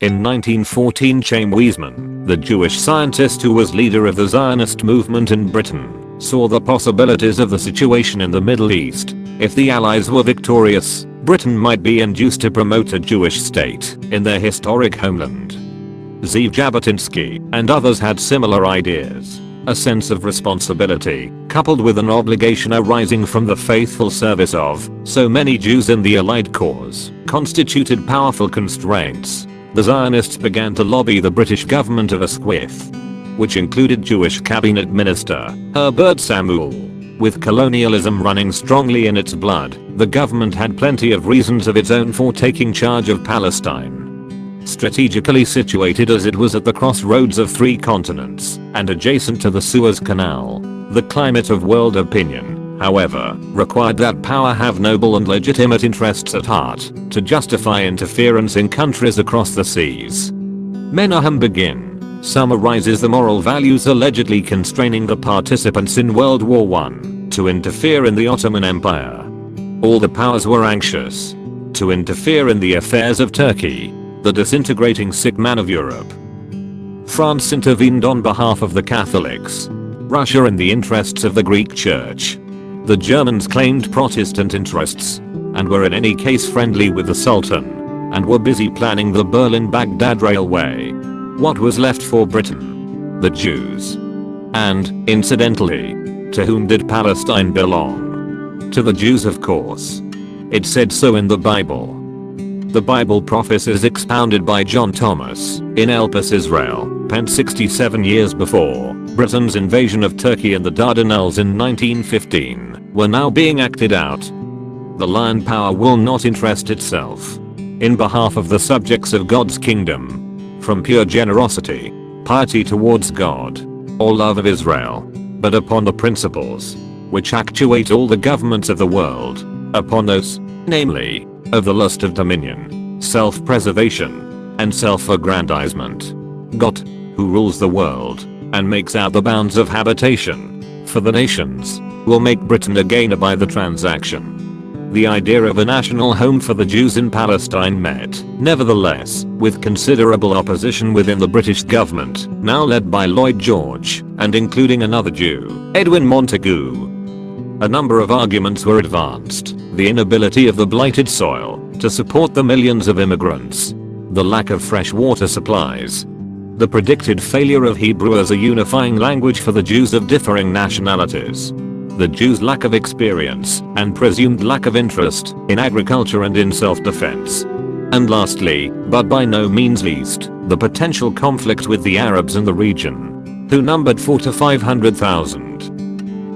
In 1914, Chaim Weizmann, the Jewish scientist who was leader of the Zionist movement in Britain, saw the possibilities of the situation in the Middle East. If the Allies were victorious, Britain might be induced to promote a Jewish state in their historic homeland. Ze've and others had similar ideas. A sense of responsibility, coupled with an obligation arising from the faithful service of so many Jews in the Allied cause, constituted powerful constraints. The Zionists began to lobby the British government of Asquith, which included Jewish cabinet minister Herbert Samuel. With colonialism running strongly in its blood, the government had plenty of reasons of its own for taking charge of Palestine. Strategically situated as it was at the crossroads of 3 continents and adjacent to the Suez Canal, the climate of world opinion, however, required that power have noble and legitimate interests at heart to justify interference in countries across the seas. Menahem Begin summarizes the moral values allegedly constraining the participants in World War I to interfere in the Ottoman Empire. All the powers were anxious to interfere in the affairs of Turkey, the disintegrating sick man of Europe. France intervened on behalf of the Catholics. Russia in the interests of the Greek Church. The Germans claimed Protestant interests and were in any case friendly with the Sultan and were busy planning the Berlin-Baghdad railway. What was left for Britain? The Jews. And, incidentally, to whom did Palestine belong? To the Jews, of course. It said so in the Bible. The Bible prophecies expounded by John Thomas in Elpis, Israel, penned 67 years before Britain's invasion of Turkey and the Dardanelles in 1915, were now being acted out. The lion power will not interest itself in behalf of the subjects of God's kingdom, from pure generosity, piety towards God, or love of Israel, but upon the principles which actuate all the governments of the world, upon those, namely, of the lust of dominion, self-preservation, and self-aggrandizement. God, who rules the world, and makes out the bounds of habitation for the nations, will make Britain a gainer by the transaction. The idea of a national home for the Jews in Palestine met, nevertheless, with considerable opposition within the British government, now led by Lloyd George, and including another Jew, Edwin Montagu. A number of arguments were advanced: the inability of the blighted soil to support the millions of immigrants, the lack of fresh water supplies, the predicted failure of Hebrew as a unifying language for the Jews of differing nationalities, the Jews' lack of experience and presumed lack of interest in agriculture and in self-defense, and lastly, but by no means least, the potential conflict with the Arabs in the region, who numbered 400,000 to 500,000.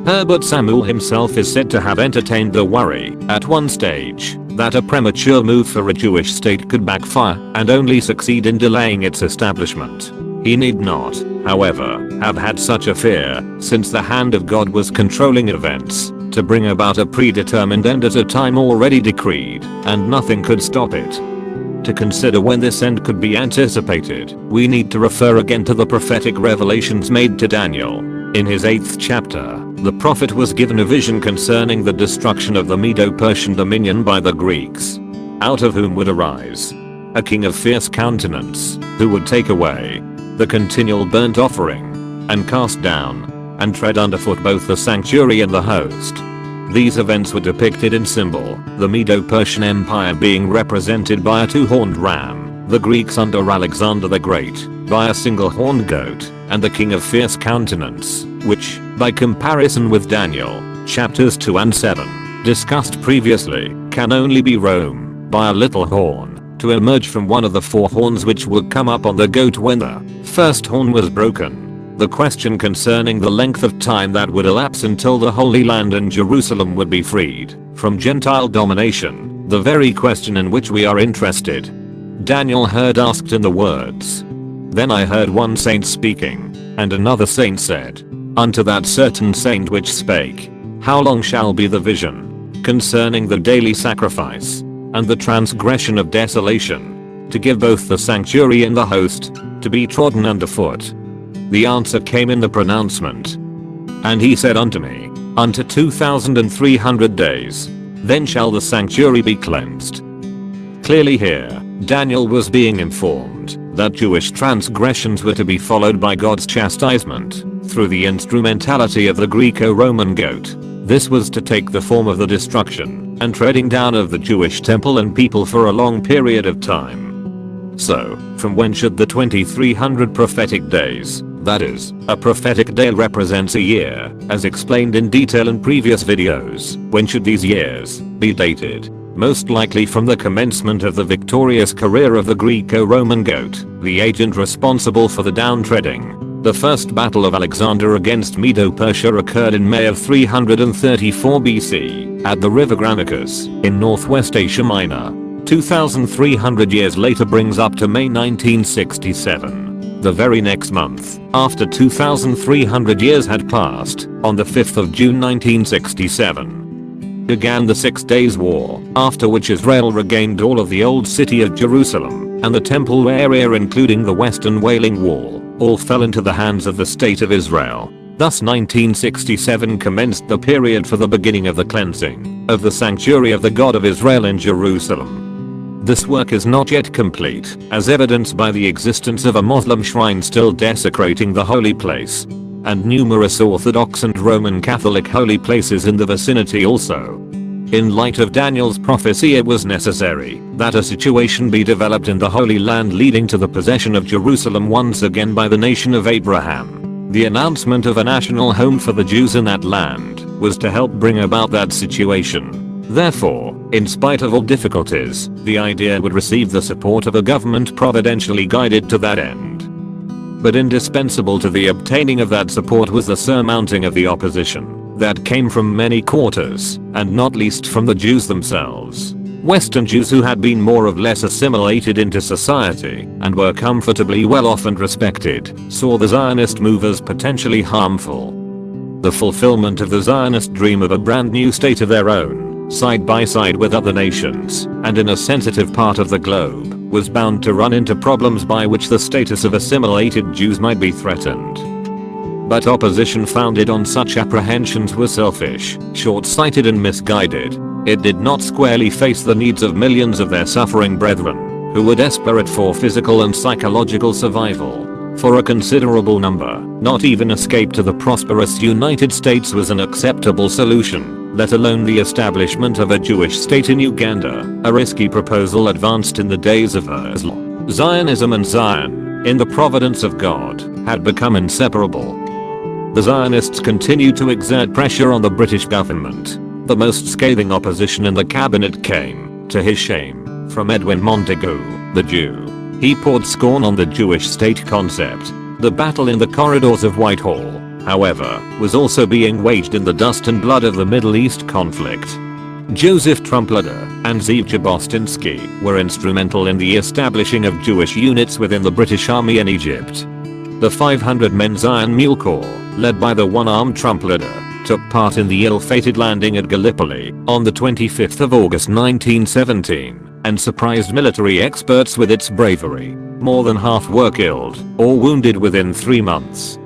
Herbert Samuel himself is said to have entertained the worry, at one stage, that a premature move for a Jewish state could backfire and only succeed in delaying its establishment. He need not, however, have had such a fear, since the hand of God was controlling events to bring about a predetermined end at a time already decreed, and nothing could stop it. To consider when this end could be anticipated, we need to refer again to the prophetic revelations made to Daniel. In his 8th chapter, the prophet was given a vision concerning the destruction of the Medo-Persian dominion by the Greeks, out of whom would arise a king of fierce countenance, who would take away the continual burnt offering, and cast down and tread underfoot both the sanctuary and the host. These events were depicted in symbol, the Medo-Persian Empire being represented by a 2-horned ram, the Greeks under Alexander the Great by a single horned goat, and the king of fierce countenance, which, by comparison with Daniel, chapters 2 and 7, discussed previously, can only be Rome, by a little horn, to emerge from one of the 4 horns which would come up on the goat when the first horn was broken. The question concerning the length of time that would elapse until the Holy Land and Jerusalem would be freed from Gentile domination, the very question in which we are interested, Daniel heard asked in the words, "Then I heard one saint speaking, and another saint said, unto that certain saint which spake, How long shall be the vision concerning the daily sacrifice, and the transgression of desolation, to give both the sanctuary and the host, to be trodden underfoot?" The answer came in the pronouncement. And he said unto me, Unto 2,300 days, then shall the sanctuary be cleansed. Clearly here, Daniel was being informed that Jewish transgressions were to be followed by God's chastisement through the instrumentality of the Greco-Roman goat. This was to take the form of the destruction and treading down of the Jewish temple and people for a long period of time. So, from when should the 2300 prophetic days, that is, a prophetic day represents a year, as explained in detail in previous videos, when should these years be dated? Most likely from the commencement of the victorious career of the Greco-Roman goat, the agent responsible for the downtreading. The first battle of Alexander against Medo-Persia occurred in May of 334 BC, at the river Granicus, in northwest Asia Minor. 2,300 years later brings up to May 1967. The very next month, after 2,300 years had passed, on the 5th of June 1967, began the 6 Days War, after which Israel regained all of the old city of Jerusalem, and the temple area including the Western Wailing Wall, all fell into the hands of the State of Israel. Thus 1967 commenced the period for the beginning of the cleansing of the sanctuary of the God of Israel in Jerusalem. This work is not yet complete, as evidenced by the existence of a Muslim shrine still desecrating the holy place, and numerous Orthodox and Roman Catholic holy places in the vicinity also. In light of Daniel's prophecy, it was necessary that a situation be developed in the Holy Land leading to the possession of Jerusalem once again by the nation of Abraham. The announcement of a national home for the Jews in that land was to help bring about that situation. Therefore, in spite of all difficulties, the idea would receive the support of a government providentially guided to that end. But indispensable to the obtaining of that support was the surmounting of the opposition that came from many quarters, and not least from the Jews themselves. Western Jews who had been more or less assimilated into society and were comfortably well off and respected, saw the Zionist move as potentially harmful. The fulfillment of the Zionist dream of a brand new state of their own, side by side with other nations, and in a sensitive part of the globe, was bound to run into problems by which the status of assimilated Jews might be threatened. But opposition founded on such apprehensions was selfish, short-sighted and misguided. It did not squarely face the needs of millions of their suffering brethren, who were desperate for physical and psychological survival. For a considerable number, not even escape to the prosperous United States was an acceptable solution, let alone the establishment of a Jewish state in Uganda, a risky proposal advanced in the days of Islam. Zionism and Zion, in the providence of God, had become inseparable. The Zionists continued to exert pressure on the British government. The most scathing opposition in the cabinet came, to his shame, from Edwin Montagu, the Jew. He poured scorn on the Jewish state concept. The battle in the corridors of Whitehall, however, was also being waged in the dust and blood of the Middle East conflict. Joseph Trumpeter and Ze've Jabotinsky were instrumental in the establishing of Jewish units within the British Army in Egypt. The 500-men Zion Mule Corps, led by the one-armed Trumpeter, took part in the ill-fated landing at Gallipoli on the 25th of August 1917 and surprised military experts with its bravery. More than half were killed or wounded within 3 months.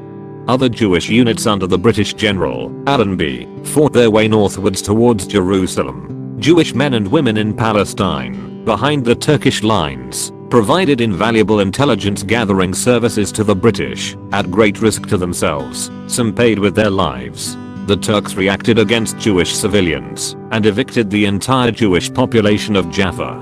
Other Jewish units under the British General Allenby fought their way northwards towards Jerusalem. Jewish men and women in Palestine, behind the Turkish lines, provided invaluable intelligence gathering services to the British, at great risk to themselves, some paid with their lives. The Turks reacted against Jewish civilians and evicted the entire Jewish population of Jaffa.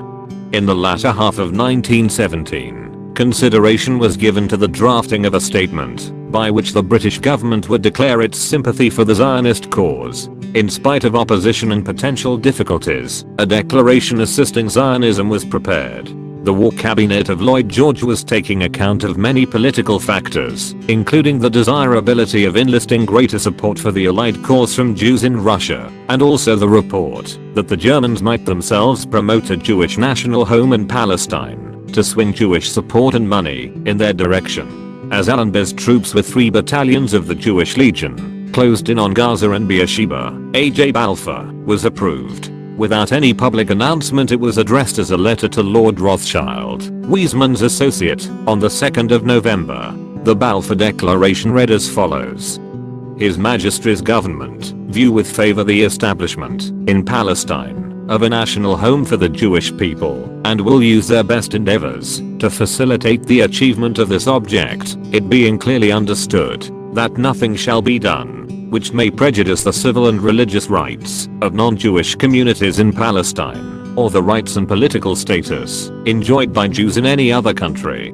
In the latter half of 1917, consideration was given to the drafting of a statement by which the British government would declare its sympathy for the Zionist cause. In spite of opposition and potential difficulties, a declaration assisting Zionism was prepared. The war cabinet of Lloyd George was taking account of many political factors, including the desirability of enlisting greater support for the Allied cause from Jews in Russia, and also the report that the Germans might themselves promote a Jewish national home in Palestine to swing Jewish support and money in their direction. As Allenby's troops with 3 battalions of the Jewish Legion closed in on Gaza and Beersheba, A.J. Balfour was approved. Without any public announcement, it was addressed as a letter to Lord Rothschild, Wiseman's associate, on the 2nd of November. The Balfour Declaration read as follows. His Majesty's government view with favour the establishment, in Palestine, of a national home for the Jewish people and will use their best endeavors to facilitate the achievement of this object, it being clearly understood that nothing shall be done which may prejudice the civil and religious rights of non-Jewish communities in Palestine or the rights and political status enjoyed by Jews in any other country.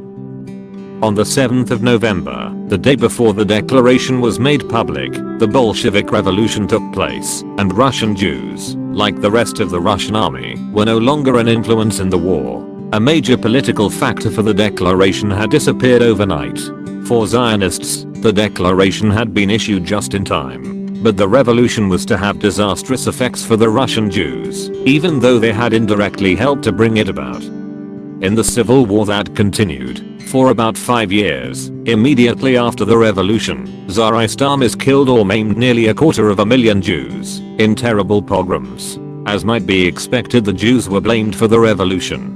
On the 7th of November, the day before the declaration was made public, the Bolshevik Revolution took place, and Russian Jews, like the rest of the Russian army, were no longer an influence in the war. A major political factor for the declaration had disappeared overnight. For Zionists, the declaration had been issued just in time, but the revolution was to have disastrous effects for the Russian Jews, even though they had indirectly helped to bring it about. In the civil war that continued for about 5 years, immediately after the revolution, Tsarist armies killed or maimed nearly 250,000 Jews in terrible pogroms. As might be expected, the Jews were blamed for the revolution.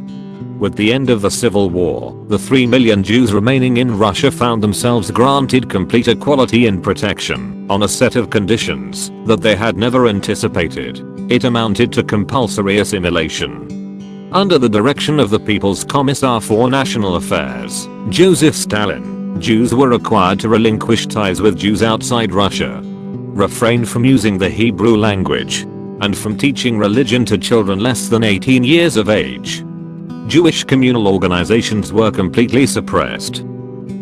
With the end of the civil war, the 3 million Jews remaining in Russia found themselves granted complete equality and protection on a set of conditions that they had never anticipated. It amounted to compulsory assimilation. Under the direction of the People's Commissar for National Affairs, Joseph Stalin, Jews were required to relinquish ties with Jews outside Russia, refrain from using the Hebrew language, and from teaching religion to children less than 18 years of age. Jewish communal organizations were completely suppressed.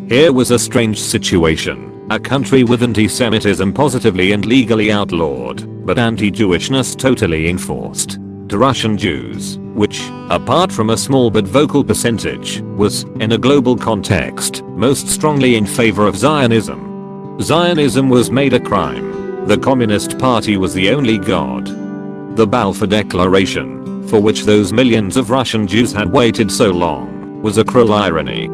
Here was a strange situation, a country with anti-Semitism positively and legally outlawed, but anti-Jewishness totally enforced. To Russian Jews, which, apart from a small but vocal percentage, was, in a global context, most strongly in favor of Zionism. Zionism was made a crime. The Communist Party was the only god. The Balfour Declaration, for which those millions of Russian Jews had waited so long, was a cruel irony.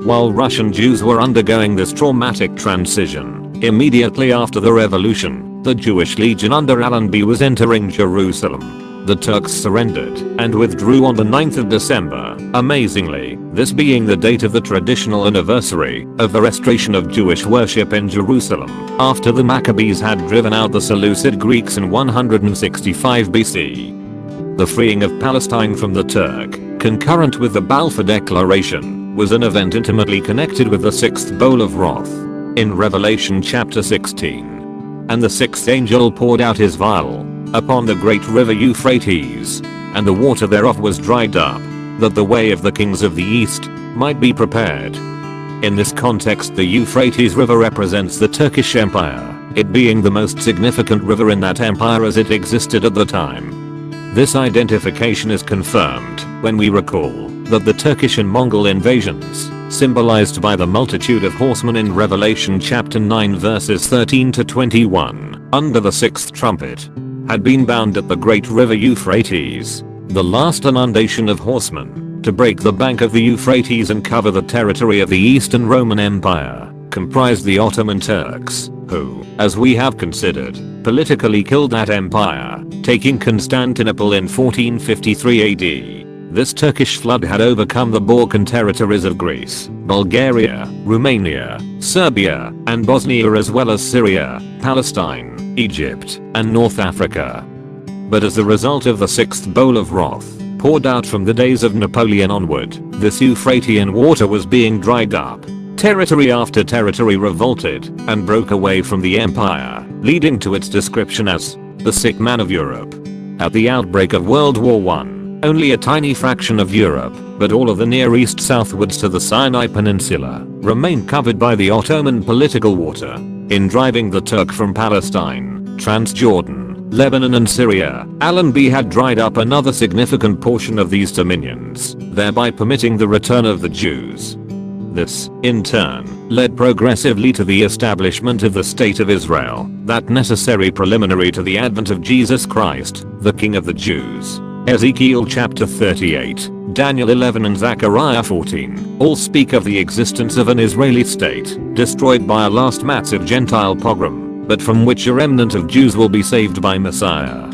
While Russian Jews were undergoing this traumatic transition, immediately after the revolution, the Jewish Legion under Allenby was entering Jerusalem. The Turks surrendered and withdrew on the 9th of December, amazingly, this being the date of the traditional anniversary of the restoration of Jewish worship in Jerusalem, after the Maccabees had driven out the Seleucid Greeks in 165 BC. The freeing of Palestine from the Turk, concurrent with the Balfour Declaration, was an event intimately connected with the sixth bowl of wrath in Revelation chapter 16. And the sixth angel poured out his vial upon the great river Euphrates, and the water thereof was dried up, that the way of the kings of the east might be prepared. In this context, the Euphrates River represents the Turkish Empire, it being the most significant river in that empire as it existed at the time. This identification is confirmed when we recall that the Turkish and Mongol invasions, symbolized by the multitude of horsemen in Revelation chapter 9 verses 13 to 21, under the sixth trumpet, had been bound at the great river Euphrates, the last inundation of horsemen, to break the bank of the Euphrates and cover the territory of the Eastern Roman Empire, comprised the Ottoman Turks, who, as we have considered, politically killed that empire, taking Constantinople in 1453 AD. This Turkish flood had overcome the Balkan territories of Greece, Bulgaria, Romania, Serbia, and Bosnia, as well as Syria, Palestine, Egypt, and North Africa. But as a result of the sixth bowl of wrath, poured out from the days of Napoleon onward, this Euphratean water was being dried up. Territory after territory revolted and broke away from the empire, leading to its description as the sick man of Europe. At the outbreak of World War I, only a tiny fraction of Europe, but all of the Near East southwards to the Sinai Peninsula, remained covered by the Ottoman political water. In driving the Turk from Palestine, Transjordan, Lebanon and Syria, Allenby had dried up another significant portion of these dominions, thereby permitting the return of the Jews. This, in turn, led progressively to the establishment of the State of Israel, that necessary preliminary to the advent of Jesus Christ, the King of the Jews. Ezekiel chapter 38, Daniel 11 and Zechariah 14 all speak of the existence of an Israeli state, destroyed by a last massive Gentile pogrom, but from which a remnant of Jews will be saved by Messiah.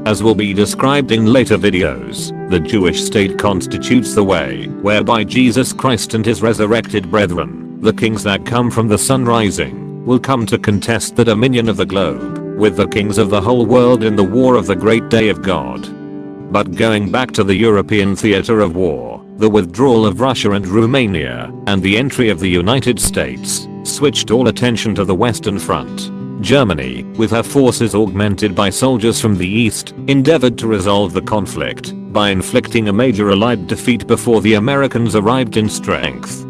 As will be described in later videos, the Jewish state constitutes the way whereby Jesus Christ and his resurrected brethren, the kings that come from the sun rising, will come to contest the dominion of the globe with the kings of the whole world in the war of the great day of God. But going back to the European theater of war, the withdrawal of Russia and Romania, and the entry of the United States, switched all attention to the Western Front. Germany, with her forces augmented by soldiers from the east, endeavored to resolve the conflict by inflicting a major Allied defeat before the Americans arrived in strength.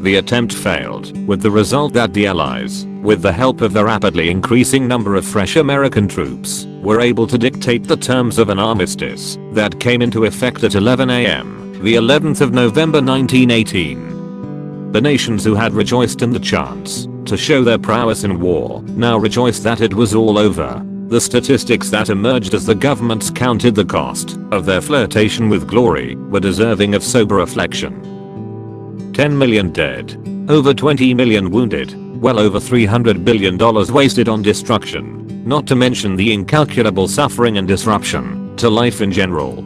The attempt failed, with the result that the Allies, with the help of the rapidly increasing number of fresh American troops, were able to dictate the terms of an armistice that came into effect at 11 a.m., the 11th of November 1918. The nations who had rejoiced in the chance to show their prowess in war now rejoiced that it was all over. The statistics that emerged as the governments counted the cost of their flirtation with glory were deserving of sober reflection. 10 million dead, over 20 million wounded, well over $300 billion wasted on destruction, not to mention the incalculable suffering and disruption to life in general.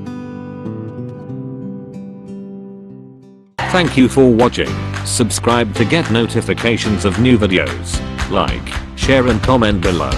Thank you for watching. Subscribe to get notifications of new videos. Like, share and comment below.